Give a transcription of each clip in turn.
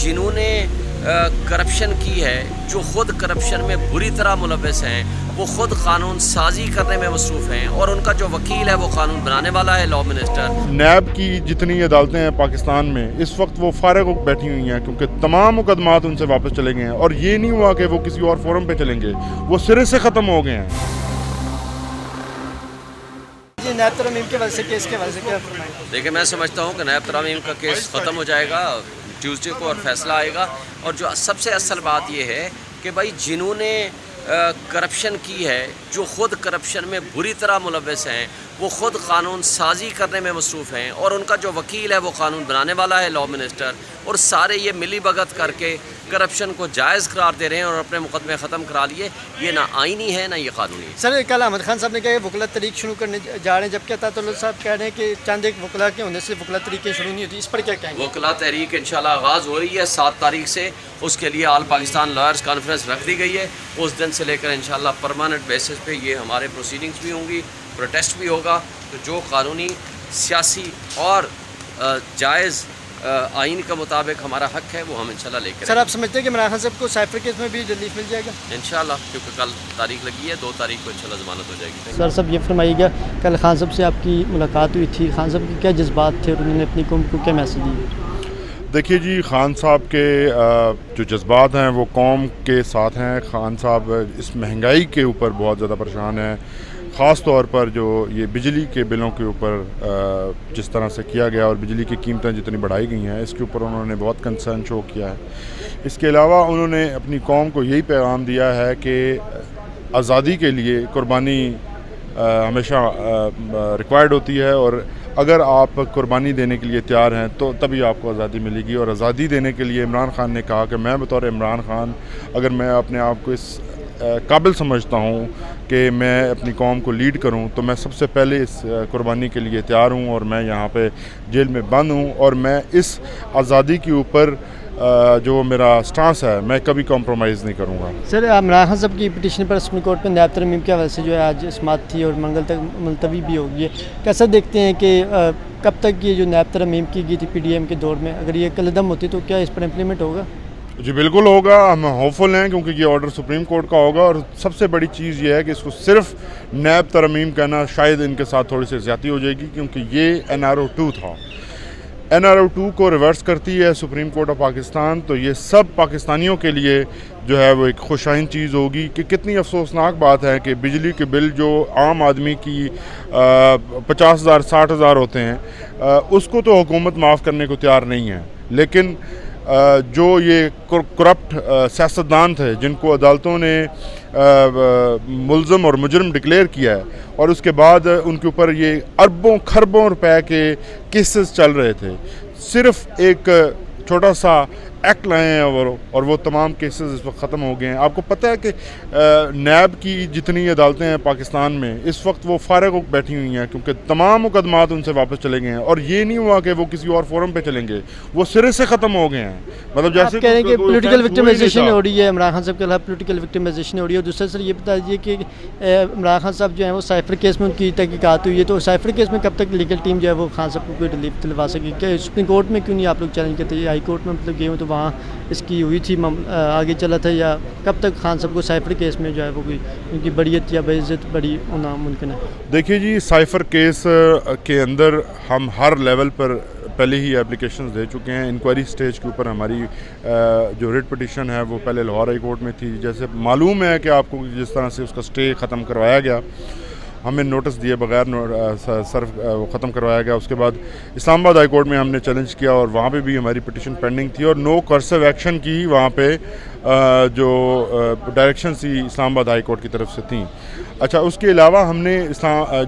جنہوں نے کرپشن کی ہے، جو خود کرپشن میں بری طرح ملوث ہیں، وہ خود قانون سازی کرنے میں مصروف ہیں، اور ان کا جو وکیل ہے وہ قانون بنانے والا ہے، لاء منسٹر۔ نیب کی جتنی عدالتیں ہیں پاکستان میں اس وقت وہ فارغ بیٹھی ہوئی ہیں، کیونکہ تمام مقدمات ان سے واپس چلے گئے ہیں، اور یہ نہیں ہوا کہ وہ کسی اور فورم پہ چلیں گے، وہ سرے سے ختم ہو گئے ہیں۔ نیب ترمیم کے وجہ سے کیس کے وجہ سے کیا فرمائیں؟ دیکھیں، میں سمجھتا ہوں کہ نیب ترمیم کا کیس ختم ہو جائے گا ٹیوزڈے کو، اور فیصلہ آئے گا۔ اور جو سب سے اصل بات یہ ہے کہ بھائی جنہوں نے کرپشن کی ہے، جو خود کرپشن میں بری طرح ملوث ہیں، وہ خود قانون سازی کرنے میں مصروف ہیں، اور ان کا جو وکیل ہے وہ قانون بنانے والا ہے، لاء منسٹر، اور سارے یہ ملی بھگت کر کے کرپشن کو جائز قرار دے رہے ہیں اور اپنے مقدمے ختم کرا لیے۔ یہ نہ آئینی ہے نہ یہ قانونی ہے۔ سر، کل احمد خان صاحب نے کہا کہ وکلا طریق شروع کرنے جا رہے ہیں، جبکہ عطا اللہ صاحب کہہ رہے ہیں کہ چند ایک وکلا کے ہونے سے وکلا طریقیں شروع نہیں ہوتی، اس پر کیا کہیں گے؟ وکلا تحریک انشاءاللہ آغاز ہو رہی ہے 7 تاریخ سے، اس کے لیے آل پاکستان لائرز کانفرنس رکھ دی گئی ہے۔ اس دن سے لے کر انشاءاللہ پرماننٹ بیسس پہ یہ ہمارے پروسیڈنگز بھی ہوں گی، پروٹیسٹ بھی ہوگا، تو جو قانونی، سیاسی اور جائز آئین کا مطابق ہمارا حق ہے وہ ہم انشاءاللہ لے کر سر، آپ سمجھتے ہیں کہ عمران خان صاحب کو سائفر کیس میں بھی ریلیف مل جائے گا؟ انشاءاللہ، کیونکہ کل تاریخ لگی ہے، 2 تاریخ کو انشاءاللہ ضمانت ہو جائے گی۔ سر صاحب یہ فرمائیے گا، کل خان صاحب سے آپ کی ملاقات ہوئی تھی، خان صاحب کے کیا جذبات تھے اور انہوں نے اپنی قوم کو کیا میسج دی؟ دیکھیے جی، خان صاحب کے جو جذبات ہیں وہ قوم کے ساتھ ہیں۔ خان صاحب اس مہنگائی کے اوپر بہت زیادہ پریشان ہیں، خاص طور پر جو یہ بجلی کے بلوں کے اوپر جس طرح سے کیا گیا اور بجلی کی قیمتیں جتنی بڑھائی گئی ہیں، اس کے اوپر انہوں نے بہت کنسرن شو کیا ہے۔ اس کے علاوہ انہوں نے اپنی قوم کو یہی پیغام دیا ہے کہ آزادی کے لیے قربانی ہمیشہ ریکوائرڈ ہوتی ہے، اور اگر آپ قربانی دینے کے لیے تیار ہیں تو تبھی آپ کو آزادی ملے گی۔ اور آزادی دینے کے لیے عمران خان نے کہا کہ میں بطور عمران خان، اگر میں اپنے آپ کو اس قابل سمجھتا ہوں کہ میں اپنی قوم کو لیڈ کروں، تو میں سب سے پہلے اس قربانی کے لیے تیار ہوں، اور میں یہاں پہ جیل میں بند ہوں، اور میں اس آزادی کے اوپر جو میرا سٹانس ہے میں کبھی کمپرومائز نہیں کروں گا۔ سر، عمران خان صاحب کی پٹیشن پر سپریم کورٹ میں نیب ترمیم کی وجہ سے جو ہے آج سماعت تھی اور منگل تک ملتوی بھی ہوگی ہے، کیسا دیکھتے ہیں کہ کب تک یہ جو نیب ترمیم کی گئی تھی پی ڈی ایم کے دور میں، اگر یہ کالعدم ہوتی تو کیا اس پر امپلیمنٹ ہوگا؟ جی بالکل ہوگا، ہم ہوپفل ہیں، کیونکہ یہ آرڈر سپریم کورٹ کا ہوگا، اور سب سے بڑی چیز یہ ہے کہ اس کو صرف نیب ترمیم کہنا شاید ان کے ساتھ تھوڑی سی زیادتی ہو جائے گی، کیونکہ یہ NRO2 تھا۔ NRO2 کو ریورس کرتی ہے سپریم کورٹ آف پاکستان، تو یہ سب پاکستانیوں کے لیے جو ہے وہ ایک خوش آئند چیز ہوگی کہ کتنی افسوسناک بات ہے کہ بجلی کے بل جو عام آدمی کی 50,000 60,000 ہوتے ہیں، اس کو تو حکومت معاف کرنے کو تیار نہیں ہے، لیکن جو یہ کرپٹ سیاستدان تھے جن کو عدالتوں نے ملزم اور مجرم ڈکلیئر کیا ہے، اور اس کے بعد ان کے اوپر یہ اربوں خربوں روپے کے کیسز چل رہے تھے، صرف ایک چھوٹا سا ایکٹ لائے ہیں اور وہ تمام کیسز اس وقت ختم ہو گئے ہیں۔ آپ کو پتہ ہے کہ نیب کی جتنی عدالتیں ہیں پاکستان میں اس وقت وہ فارغ بیٹھی ہوئی ہیں، کیونکہ تمام مقدمات ان سے واپس چلے گئے ہیں، اور یہ نہیں ہوا کہ وہ کسی اور فورم پہ چلیں گے، وہ سرے سے ختم ہو گئے ہیں۔ مطلب جیسے کہہ رہے ہیں کہ پولیٹیکل وکٹمائزیشن ہو رہی ہے، عمران خان صاحب کے خلاف پولیٹیکل وکٹمائزیشن ہو رہی ہے۔ اور دوسرا سر یہ بتا دیجیے کہ عمران خان صاحب جو ہیں وہ سائفر کیس میں ان کی تحقیقات ہوئی ہے، تو سائفر کیس میں کب تک لیگل ٹیم جو ہے وہ خان صاحب کو کوئی ریلیف دلوا سکے؟ کیا سپریم کورٹ میں کیوں نہیں آپ لوگ چیلنج کرتے؟ ہائی کورٹ میں مطلب گئے ہوں تو وہاں اس کی ہوئی تھی، آگے چلا تھا، یا کب تک خان صاحب کو سائفر کیس میں جو ہے وہ کوئی ان کی بڑیت یا بعزت بڑی ہونا ممکن ہے؟ دیکھیے جی، سائفر کیس کے اندر ہم ہر لیول پر پہلے ہی اپلیکیشنز دے چکے ہیں۔ انکوائری سٹیج کے اوپر ہماری جو ریٹ پٹیشن ہے وہ پہلے لاہور ہائی کورٹ میں تھی، جیسے معلوم ہے کہ آپ کو جس طرح سے اس کا سٹے ختم کروایا گیا، ہمیں نوٹس دیے بغیر صرف ختم کروایا گیا۔ اس کے بعد اسلام آباد ہائی کورٹ میں ہم نے چیلنج کیا، اور وہاں پہ بھی ہماری پٹیشن پینڈنگ تھی، اور نو کرسو ایکشن کی وہاں پہ جو ڈائریکشن تھی اسلام آباد ہائی کورٹ کی طرف سے تھیں۔ اچھا، اس کے علاوہ ہم نے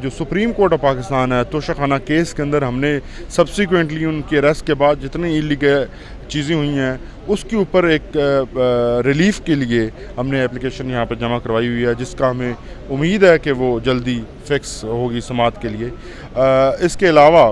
جو سپریم کورٹ آف پاکستان ہے توشہ خانہ کیس کے اندر ہم نے سبسیکوینٹلی ان کے اریسٹ کے بعد جتنی ایلیگل چیزیں ہوئی ہیں اس کے اوپر ایک ریلیف کے لیے ہم نے اپلیکیشن یہاں پہ جمع کروائی ہوئی ہے، جس کا ہمیں امید ہے کہ وہ جلدی فکس ہوگی سماعت کے لیے۔ اس کے علاوہ